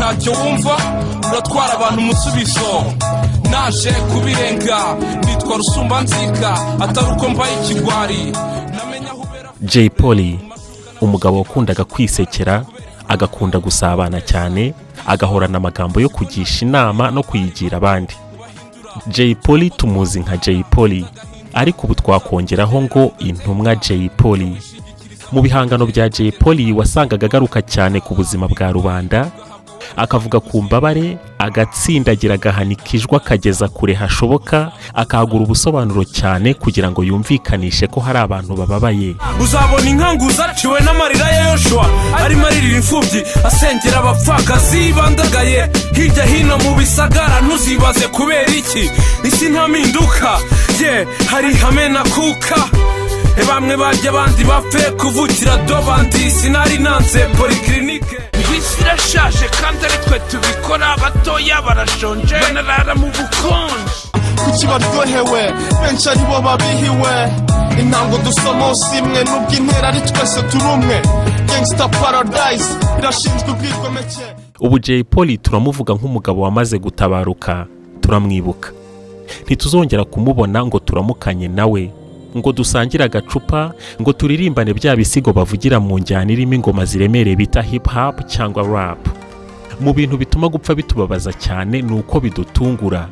ntacyo wumva uratwara abantu umusubizo naje kubirenga nitwa rusumbanzika atari uko mbaye ikigwari Jay Polly umugabo wakundaga kwisekera agakunda gusabana cyane agahorana amagambo yo kugisha inama no kuyigira abandi. Jay Polly tumuzi nka Jay Polly ariko ubu twakongeraho ngo intumwa Jay Polly. Mu bihangano bya Jay Polly wasangaga agaruka cyane ku buzima bwa rubanda akavuga ku mbabare agatsindagira agahanikijwa kageza kure hashoboka akagura ubusobanuro cyane kugira ngo yumvikanishe ko hari abantu bababaye. Uzabona inkanguza ciwe n'amarira ya Yoshua arimo aririra imfubyi asengera abapfakazi bandagaye hirya hino mu bisagara ntuzibaze kubera iki isi nta mpinduka hari hame na kuka bamwe barya abandi bapfe kuvukira dobandi sinari nanze polyclinique isi irashaje kandi ari twe tubikora abatoya barashonje banarara mu bukonje kuki baryohewe benshi ari bo babihiwe intango dusoma simwe n'ubwo intera ari twese turumwe gangster paradise irashinzwe ubwigomeke. Ubu Jay Polly turamuvuga nk'umugabo wamaze gutabaruka turamwibuka ntituzongera kumubona ngo turamukanye nawe ngo dusangira agacupa ngo turirimbane bya bisigo bavugira mu njyana irimo ingoma ziremereye bita hip hop cyangwa rap. Mu bintu bituma gupfa bitubabaza cyane nuko bidutungura.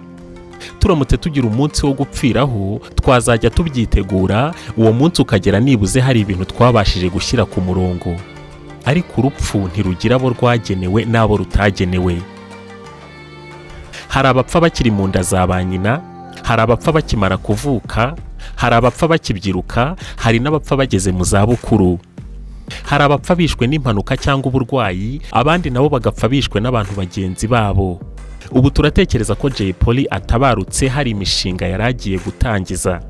Turamutse tugira umunsi wo gupfiraho twazajya tubyitegura uwo munsi ukagera nibuze hari ibintu twabashije gushyira ku murongo. Ariko urupfu ntirugira abo rwagenewe n'abo rutagenewe. Hari abapfa bakiri mu nda za ba nyina, hari abapfa bakimara kuvuka, hari abapfa bakibyiruka, hari n'abapfa bageze mu za bukuru. Hari abapfa bishwe n'impanuka cyangwa uburwayi, abandi nabo bagapfa bishwe n'abantu bagenzi babo. Ubu turatekereza ko Jay Polly atabarutse hari imishinga yaragiye gutangiza.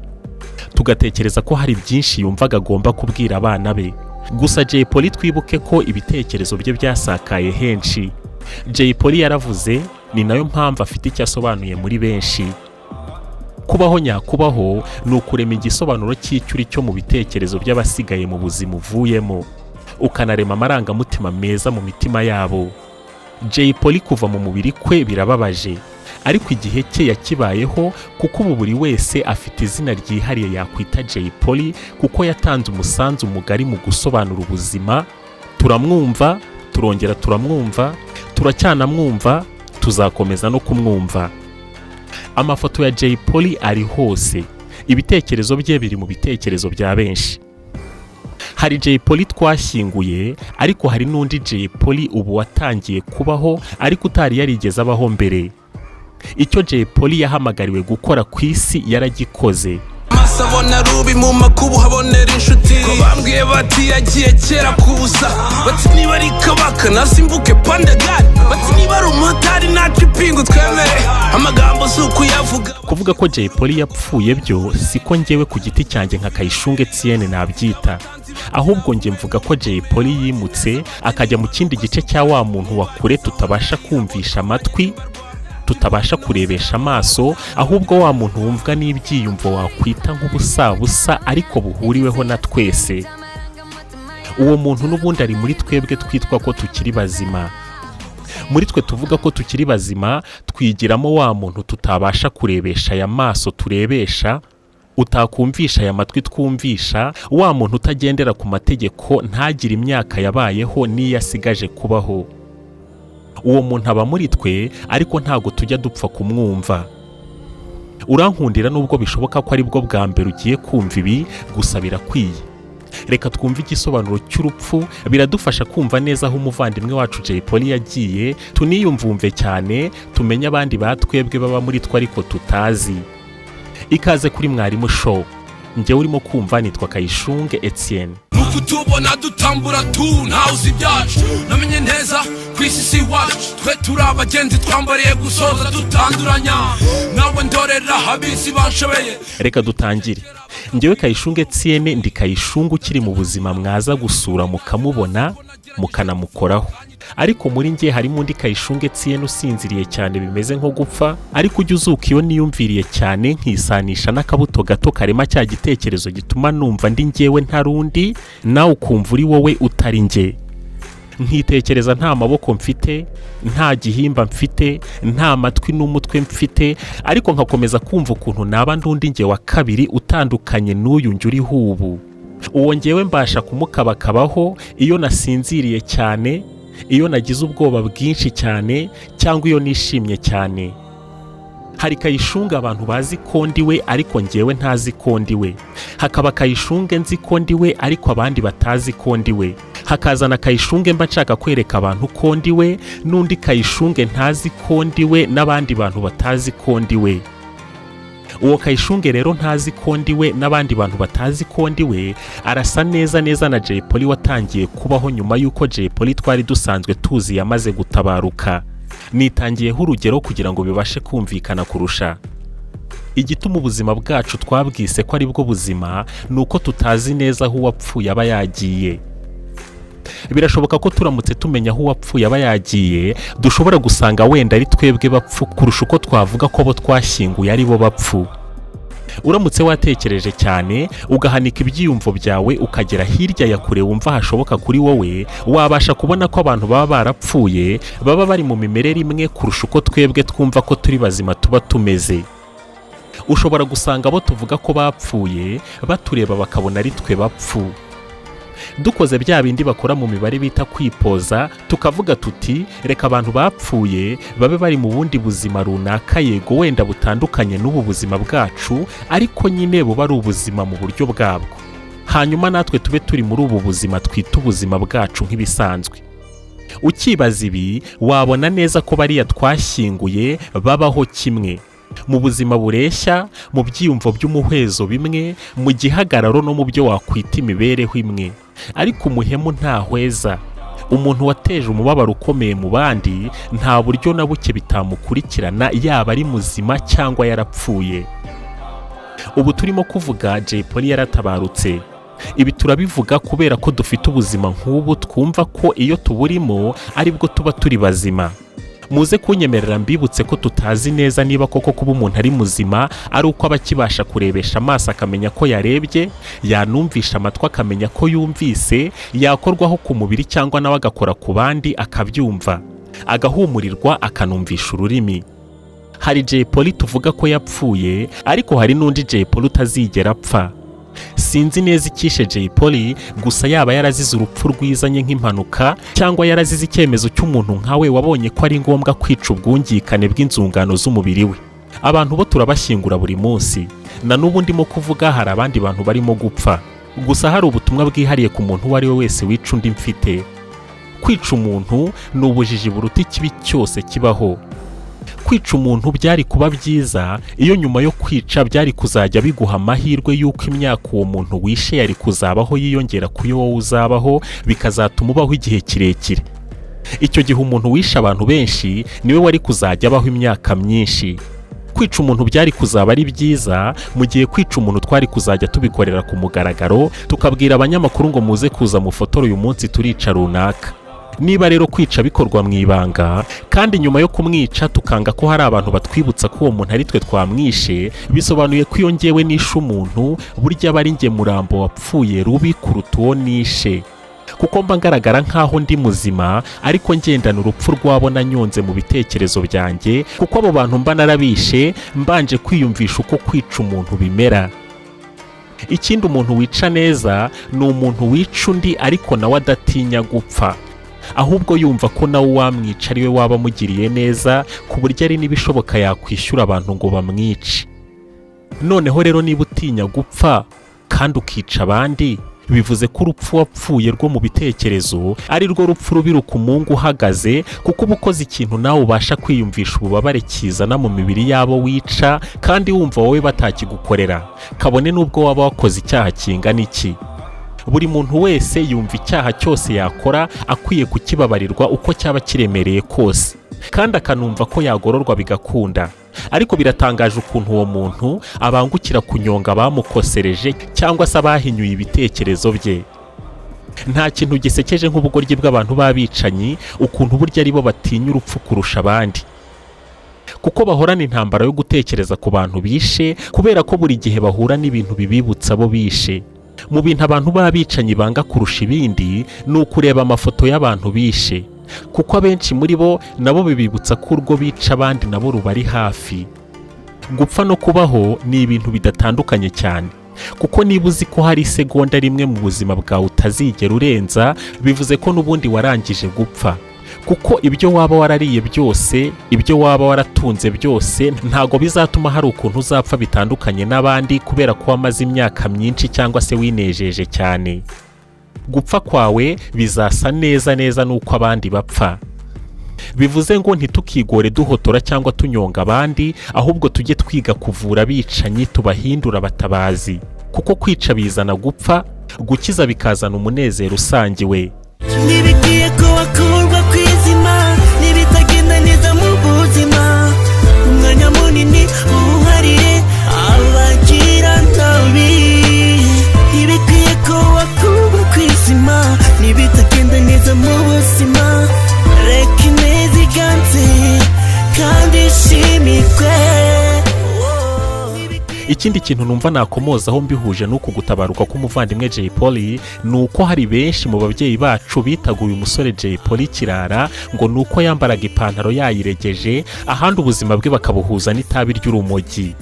Tugatekereza ko hari byinshi yumvaga agomba kubwira abana be. Gusa Jay Polly twibuke ko ibitekerezo bye byasakaye henshi. Jay Polly yaravuze ni nayo mpamvu afite icyo asobanuye muri benshi. Kubaho nyakubaho ni ukurema igisobanuro cy'icyuri cyo mu bitekerezo by'abasigaye mu buzima uvuyemo ukanarema amarangamutima meza mu mitima yabo. Jay Polly kuva mu mubiri kwe birababaje ariko igihe cye yakibayeho kuko ubu buri wese afite izina ryihariye yakwita Jay Polly kuko yatanze umusanzu mugari mu gusobanura ubuzima. Turamwumva, turongera turamwumva, turacyanamwumva, tuzakomeza no kumwumva. Amafoto ya Jay Polly ari hose, ibitekerezo bye biri mu bitekerezo bya benshi. Hari Jay Polly twashyinguye ariko hari n'undi Jay Polly ubu watangiye kubaho ariko utari yarigeze abaho mbere. Icyo Jay Polly yahamagariwe gukora ku isi yaragikoze. Masabona rubi mu makubu habonera inshuti ko bambwiye bati yagiye kera kubusa bati niba ari kabaka nasimbuke pandagari bati niba ari umutari nacu pingu twemere amagambo suku yavuga. Kuvuga ko Jay Polly yapfuye byo siko ngewe ku giti cyanjye nka KAYISHUNGE Etienne nabyita, ahubwo nge mvuga ko Jay Polly yimutse akajya mu kindi gice cya wa muntu wa kure tutabasha kumvisha amatwi, tutabasha kurebesha amaso, ahubwo wa muntu wumvwa n'ibyiyumvo wakwita nk'ubusabusa ariko buhuriweho na twese. Uwo muntu n'ubundi ari muri twebwe twitwa ko tukiri bazima. Muri twe tuvuga ko tukiri bazima twigiramo wa muntu tutabasha kurebesha aya maso turebesha, utakumvisha aya matwi twumvisha, wa muntu utagendera ku mategeko ntagire imyaka yabayeho n'iyasigaje kubaho. Uwo muntu aba muri twe ariko ntago tujya dupfa kumwumva. Urankundira nubwo bishoboka ko ari bwo bwa mbere ugiye kumva ibi, gusa birakwiye. Reka twumve igisobanuro cy'urupfu, biradufasha kumva neza aho umuvandimwe wacu Jay Polly yagiye, tuniyumvumve cyane, tumenye abandi batwebwe baba muri twe ariko tutazi. Ikaze kuri Mwarimu Show. Nge urimo kumva nitwa KAYISHUNGE Etienne. Kutubona dutambura tu ntawuzi byacu namenye neza kwisi wacu twe turi abagenzi twambariye gusoza dutanduranya nawe ndorera habisi banshobeye. Reka dutangire. Ngewe KAYISHUNGE Etienne ndi KAYISHUNGE ukiri mu buzima mwaza gusura mukamubona mukanamukoraho. Ariko muri nge harimo undi KAYISHUNGE Etienne usinziriye cyane bimeze nko gupfa, ariko ujya uzuka iyo niyumviriye cyane nkisanisha n'akabuto gato karema cya gitekerezo gituma numva ndi ngewe ntarundi nawe ukumva uri wowe utari nge. nkitekereza nta maboko mfite, nta gihimba mfite, nta matwi n'umutwe mfite, ariko nkakomeza kumva ukuntu naba ndundi nge wa kabiri utandukanye n'uyu njye uriho ubu. Uwo ngewe mbasha kumukabakabaho iyo nasinziriye cyane, iyo nagize ubwoba bwinshi cyane, cyangwa iyo nishimye cyane. Hari Kayishunge abantu bazi ko ndiwe ariko ngewe ntazi ko ndiwe. Hakaba Kayishunge nzi ko ndiwe ariko abandi batazi ko ndiwe. Hakazana Kayishunge mba nshaka kwereka abantu ko ndiwe, n'undi Kayishunge ntazi ko ndiwe n'abandi bantu batazi ko ndiwe. Uwo Kayishunge rero ntazi ko ndiwe n'abandi bantu batazi ko ndiwe arasa neza neza na Jay Polly watangiye kubaho nyuma y'uko Jay Polly twari dusanzwe tuzi yamaze gutabaruka. Nitangiyeho urugero kugira ngo bibashe kumvikana kurusha. Igituma ubuzima bwacu twabwise ko ari bwo buzima nuko tutazi neza aho uwapfuye aba yagiye. Birashoboka ko turamutse tumenya aho uwapfuye aba yagiye, dushobora gusanga wenda ari twebwe bapfu kurusha uko twavuga ko bo twashyinguye ari bo bapfu. Uramutse watekereje cyane ugahanika ibyiyumvo byawe ukagera hirya ya kure wumva hashoboka kuri wowe, wabasha kubona ko abantu baba barapfuye baba bari mu mimerere imwe kurusha uko twebwe twumva ko turi bazima tuba tumeze. Ushobora gusanga abo tuvuga ko bapfuye batureba bakabona ari twe bapfu. Dukoze bya bindi bakora mu mibare bita kwipoza, tukavuga tuti reka abantu bapfuye babe bari mu bundi buzima runaka, yego wenda butandukanye n'ubu buzima bwacu, ariko nyine buba ari ubuzima mu buryo bwabwo. Hanyuma natwe tube turi muri ubu buzima twita ubuzima bwacu nk'ibisanzwe. Ukibaza ibi wabona neza ko bariya twashyinguye babaho kimwe, mu buzima bureshya, mu byiyumvo by'umuhwezo bimwe, mu gihagararo no mu byo wakwita imibereho imwe. Ariko umuhemu ntahweza. Umuntu wateje umubabaro ukomeye mu bandi nta buryo na buke bitamukurikirana, yaba ari muzima cyangwa yarapfuye. Ubu turimo kuvuga Jay Polly yaratabarutse. Ibi turabivuga kubera ko dufite ubuzima nk'ubu twumva ko iyo tuburimo aribwo tuba turi bazima. Muze kunyemerera mbibutse ko tutazi neza niba koko kuba umuntu ari muzima ari uko abakibasha kurebesha amaso akamenya ko yarebye, yanumvisha amatwi akamenya ko yumvise, yakorwaho ku mubiri cyangwa nawe agakora ku bandi akabyumva, agahumurirwa akanumvisha ururimi. Hari Jay Polly tuvuga ko yapfuye, ariko hari n'undi Jay Polly utazigera apfa. Sinzi neza icyishe Jay Polly, gusa yaba yarazize urupfu rwizanye nk'impanuka cyangwa yarazize icyemezo cy'umuntu nkawe wabonye ko ari ngombwa kwica ubwungikane bw'inzungano z'umubiri we. Abantu bo turabashyingura buri munsi, na n'ubu ndimo kuvuga hari abandi bantu barimo gupfa. Gusa hari ubutumwa bwihariye ku muntu uwo ari we wese wica undi mfite. Kwica umuntu ni ubujiji buruta ikibi cyose kibaho. Kwica umuntu byari kuba byiza iyo nyuma yo kwica byari kuzajya biguha amahirwe y'uko imyaka uwo muntu wishe yari kuzabaho yiyongera ku yo wowe uzabaho, bikazatuma ubaho igihe kirekire. Icyo gihe umuntu wishe abantu benshi niwe wari kuzajya abaho imyaka myinshi. Kwica umuntu byari kuzaba ari byiza mu gihe kwica umuntu twari kuzajya tubikorera ku mugaragaro, tukabwira abanyamakuru ngo muze kuza mufotore uyu munsi turica runaka. Niba rero kwica bikorwa mu ibanga kandi nyuma yo kumwica tukanga ko hari abantu batwibutsa ko uwo muntu ari twe twamwishe, bisobanuye ko iyo ngewe nishe umuntu burya aba ari nge murambo wapfuye rubi kuruta uwo nishe. Kuko mba ngaragara nk'aho ndi muzima ariko ngendana urupfu rwabo nanyonze mu bitekerezo byanjye, kuko abo bantu mba narabishe mbanje kwiyumvisha uko kwica umuntu bimera. Ikindi umuntu wica neza ni umuntu wica undi ariko nawe adatinya gupfa, ahubwo yumva ko nawe uwamwica ari we waba amugiriye neza ku buryo ari n'ibishoboka yakwishyura abantu ngo bamwice. Noneho rero niba utinya gupfa kandi ukica abandi, bivuze ko urupfu wapfuye rwo mu bitekerezo ari rwo rupfu rubi ku mungu uhagaze, kuko uba ukoze ikintu nawe ubasha kwiyumvisha ububabare kizana mu mibiri yabo wica kandi wumva wowe batakigukorera, kabone n'ubwo waba wakoze icyaha kingana iki. Buri muntu wese yumva icyaha cyose yakora akwiye kukibabarirwa uko cyaba kiremereye kose, kandi akanumva ko yagororwa bigakunda. Ariko biratangaje ukuntu uwo muntu abangukira kunyonga bamukosereje cyangwa se abahinyuye ibitekerezo bye. Nta kintu gisekeje nk'ubugoryi bw'abantu babicanyi, ukuntu burya ari bo batinya urupfu kurusha abandi, kuko bahorana intambara yo gutekereza ku bantu bishe kubera ko buri gihe bahura n'ibintu bibibutsa abo bishe. mu bintu abantu b'abicanyi banga kurusha ibindi ni ukureba amafoto y'abantu bishe, kuko abenshi muri bo nabo bibibutsa ko urwo bica abandi nabo rubari hafi. Gupfa no kubaho ni ibintu bidatandukanye cyane, kuko niba uzi ko hari isegonda rimwe mu buzima bwawe utazigera urenza, bivuze ko n'ubundi warangije gupfa. Kuko ibyo waba warariye byose, ibyo waba waratunze byose, ntago bizatuma hari ukuntu uzapfa bitandukanye n'abandi kubera ko wamaze imyaka myinshi cyangwa se winejeje cyane. Gupfa kwawe bizasa neza n'uko abandi bapfa. Bivuze ngo ntitukigore duhotora cyangwa tunyonga abandi, ahubwo tujye twiga kuvura abicanyi tubahindura abatabazi, kuko kwica bizana gupfa, gukiza bikazana umunezero usangiwe. Nibikwiye ko wakurwa kwizima, nibitagenda neza mu buzima, umwanya munini uharire abagira nabi. Nibikwiye ko wakurwa kwizima, nibitagenda neza mu buzima, reka ineza iganze kandi ishimikwe. Ikindi kintu numva nakomozaho mbihuje n'uku gutabaruka k'umuvandimwe Jay Polly, ni uko hari benshi mu babyeyi bacu bitaguye umusore Jay Polly kirara ngo ni uko yambaraga ipantaro yayiregeje, ahandi ubuzima bwe bakabuhuza n'itabi ry'urumogi.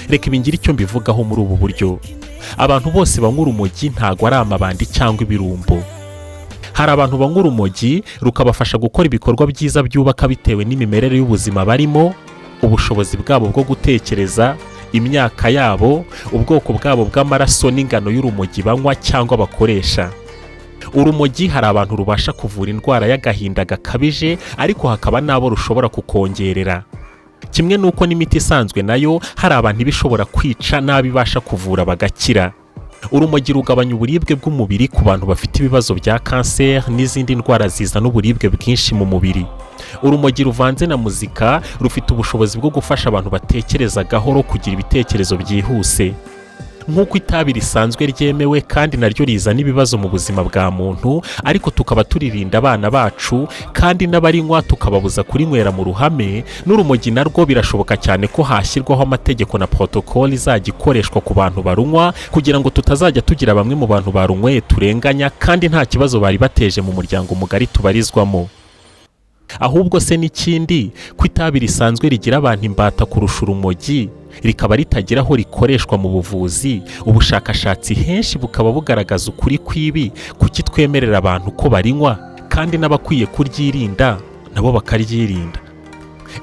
Reka ibingira icyo mbivugaho muri ubu buryo. Abantu bose banywa urumogi ntago ari amabandi cyangwa ibirumbo. Hari abantu banywa urumogi rukabafasha gukora ibikorwa byiza byubaka bitewe n'imimerere y'ubuzima barimo, ubushobozi bwabo bwo gutekereza, imyaka yabo, ubwoko bwabo bw'amaraso n'ingano y'urumogi banywa cyangwa bakoresha. Urumogi hari abantu rubasha kuvura indwara y'agahinda gakabije, ariko hakaba n'abo rushobora kukongerera. Kimwe n'uko n'imiti isanzwe nayo hari abantu ibishobora kwica n'abibasha kuvura bagakira. Urumogi rugabanya uburibwe bw'umubiri ku bantu bafite ibibazo bya kanseri n'izindi ndwara zizana uburibwe bwinshi mu mubiri. Urumogi ruvanze na muzika rufite ubushobozi bwo gufasha abantu batekereza gahoro kugira ibitekerezo byihuse. Nk'uko itabi risanzwe ryemewe kandi naryo rizana ibibazo mu buzima bwa muntu, ariko tukaba turirinda abana bacu kandi n'abarinywa tukababuza kurinywera mu ruhame, n'urumogi narwo birashoboka cyane ko hashyirwaho amategeko na protocol izajya ikoreshwa ku bantu barunywa, kugira ngo tutazajya tugira bamwe mu bantu barunyweye turenganya kandi nta kibazo bari bateje mu muryango mugari tubarizwamo. Ahubwo se n'ikindi, ko itabi risanzwe rigira abantu imbata kurusha urumogi, rikaba ritagira aho rikoreshwa mu buvuzi, ubushakashatsi henshi bukaba bugaragaza ukuri kw'ibi, kuki twemerera abantu ko barinywa kandi n'abakwiye kuryirinda nabo bakaryirinda.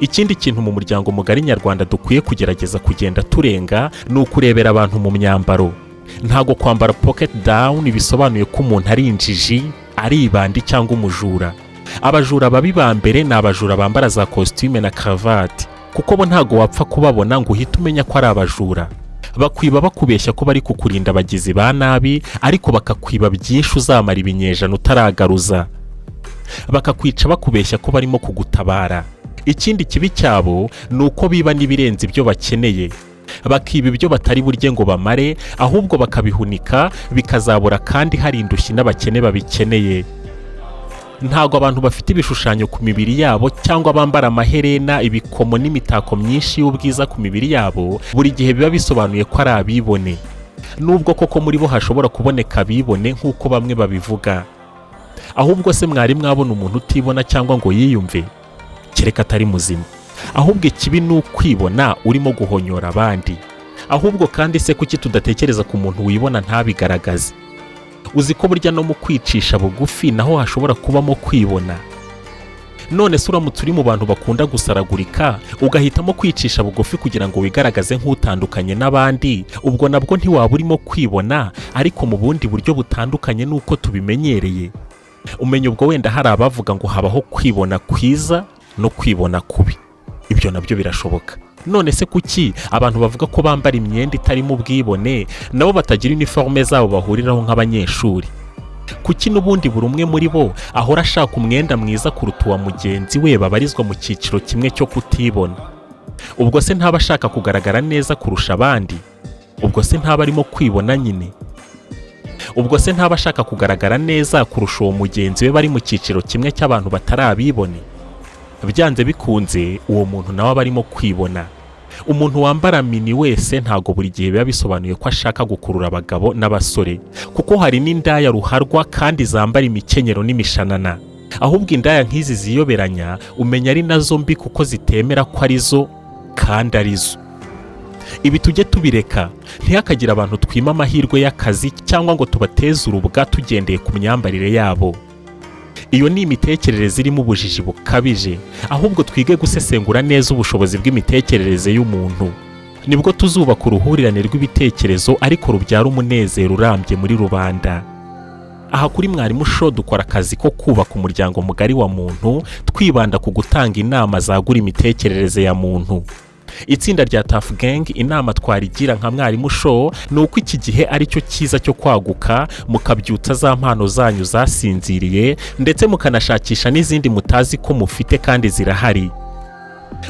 Ikindi kintu mu muryango mugari nyarwanda dukwiye kugerageza kugenda turenga ni ukurebera abantu mu myambaro. Ntago kwambara pocket down bisobanuye ko umuntu ari injiji, ari ibandi cyangwa umujura. Abajura babi ba mbere ni abajura bambara za costume na cravate, kuko bo ntago wapfa kubabona ngo uhite umenya ko ari abajura. Bakwiba bakubeshya ko bari kukurinda abagizi ba nabi, ariko bakakwiba byinshi uzamara ibinyejana utaragaruza. Bakakwica bakubeshya ko barimo kugutabara. Ikindi kibi cyabo ni uko biba n'ibirenze ibyo bakeneye. Bakiba ibyo batari burye ngo bamare, ahubwo bakabihunika bikazabura kandi hari indushyi n'abakene babikeneye. Ntago abantu bafite ibishushanyo ku mibiri yabo cyangwa bambara amaherena, ibikomo n'imitako myinshi y'ubwiza ku mibiri yabo buri gihe biba bisobanuye ko ari abibone, nubwo koko muri bo hashobora kuboneka abibone nk'uko bamwe babivuga. Ahubwo se mwari mwabona umuntu utibona cyangwa ngo yiyumve? Kereka atari muzima. Ahubwo ikibi ni ukwibona urimo guhonyora abandi. Ahubwo kandi se kuki tudatekereza ku muntu wibona ntabigaragaze? Uzi ko burya no mu kwicisha bugufi naho hashobora kubamo kwibona. None se uramutse uri mu bantu bakunda gusaragurika, ugahitamo kwicisha bugufi kugira ngo wigaragaze nk'utandukanye n'abandi, ubwo nabwo ntiwaba urimo kwibona, ariko mu bundi buryo butandukanye n'uko tubimenyereye. Umenya ubwo wenda hari abavuga ngo habaho kwibona kwiza no kwibona kubi. Ibyo nabyo birashoboka. None se kuki abantu bavuga ko bambara imyenda itarimo ubwibone nabo batagira uniforme zabo bahuriraho nk'abanyeshuri? Kuki n'ubundi buri umwe muri bo ahora ashaka umwenda mwiza kuruta uwa mugenzi we babarizwa mu cyiciro kimwe cyo kutibona? Ubwo se ntaba ashaka kugaragara neza kurusha abandi? Ubwo se ntaba arimo kwibona nyine? Ubwo se ntaba ashaka kugaragara neza kurusha uwo mugenzi we bari mu cyiciro kimwe cy'abantu batarabibone? Byanze bikunze uwo muntu nawe aba arimo kwibona. umuntu wambara mini wese ntago buri gihe biba bisobanuye ko ashaka gukurura abagabo n'abasore, kuko hari n'indaya ruharwa kandi zambara imikenyero n'imishanana. Ahubwo indaya nk'izi ziyoberanya umenya ari nazo mbi kuko zitemera ko arizo kandi arizo. Ibi tujye tubireka, ntihakagira abantu twima amahirwe y'akazi cyangwa ngo tubateze urubwa tugendeye ku myambarire yabo. Iyo ni imitekerereze irimo ubujiji bukabije, ahubwo twige gusesengura neza ubushobozi bw'imitekerereze y'umuntu. Nibwo tuzubaka uruhurirane rw'ibitekerezo ariko rubyara umunezero urambye muri rubanda. Aha kuri Mwarimu Show dukora akazi ko kubaka umuryango mugari wa muntu, twibanda ku gutanga inama zagura imitekerereze ya muntu. Itsinda rya Tough Gang inama twarigira nka Mwarimu Show ni uko iki gihe ari cyo cyiza cyo kwaguka, mukabyutsa za mpano zanyu zasinziriye, ndetse mukanashakisha n'izindi mutazi ko mufite kandi zirahari.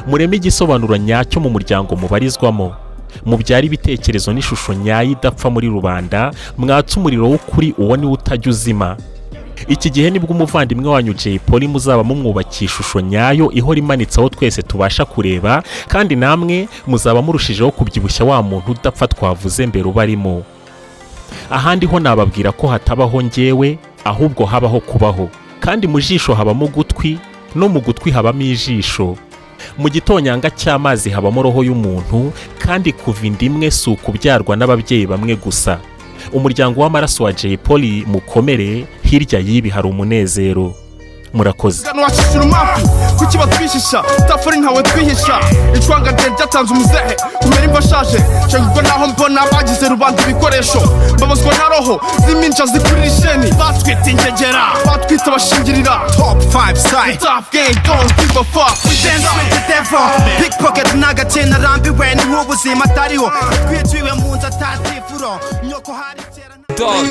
Mureme igisobanuro nyacyo mu muryango mubarizwamo, mubyara ibitekerezo n'ishusho nyayo idapfa muri rubanda, mwatsa umuriro w'ukuri uwo ni utajya uzima. Iki gihe nibwo umuvandimwe wanyu POLLY muzaba mumwubakisha ishusho nyayo ihora imanitse aho twese tubasha kureba, kandi namwe muzaba murushijeho kubyibushya wa muntu udapfa twavuze mbere ubarimo. Ahandi ho nababwira ko hatabaho njyewe, ahubwo habaho kubaho, kandi mu jisho habamo gutwi, no mu gutwi habamo ijisho. Mu gitonyanga cy'amazi habamo roho y'umuntu, kandi kuva inda imwe si ukubyarwa n'ababyeyi bamwe gusa. Umuryango w'amaraso wa POLLY mukomere, hirya y'ibi hari umunezero. Murakoze. Washishira umafu kuki batwishisha tafuri ntawe twihisha icwanga ryatanze umuzehe kumera imvashaje cyangwa naho mbona bagize rubanda ibikoresho babazwa na roho ziminja zikurira isheni batwita ingegera batwita abashingirira top 5 side Tough Gang don't give a fuck we dance with the devil pickpocket n'agakena rambiwe ni nk'ubuzima atariho twiciwe mu nzu atatifuro nyoko hari kera dog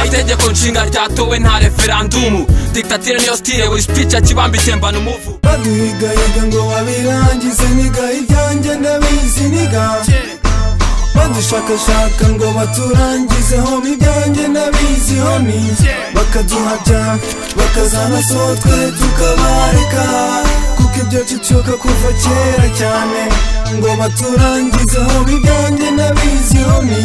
Itegeko nshinga ryatowe nta referandumu, dictature niyo style we speech akibamba itembana umuvu. Baduhigahiga ngo babirangize niga ibyanjye ndabizi niga, badushakashaka ngo baturangize homi ibyanjye ndabizi homi, bakaduhabya bakazana so twe tukabareka, kuko ibyo cicuka kuva kera cyane, ngo baturangize homi ibyanjye ndabizi homi.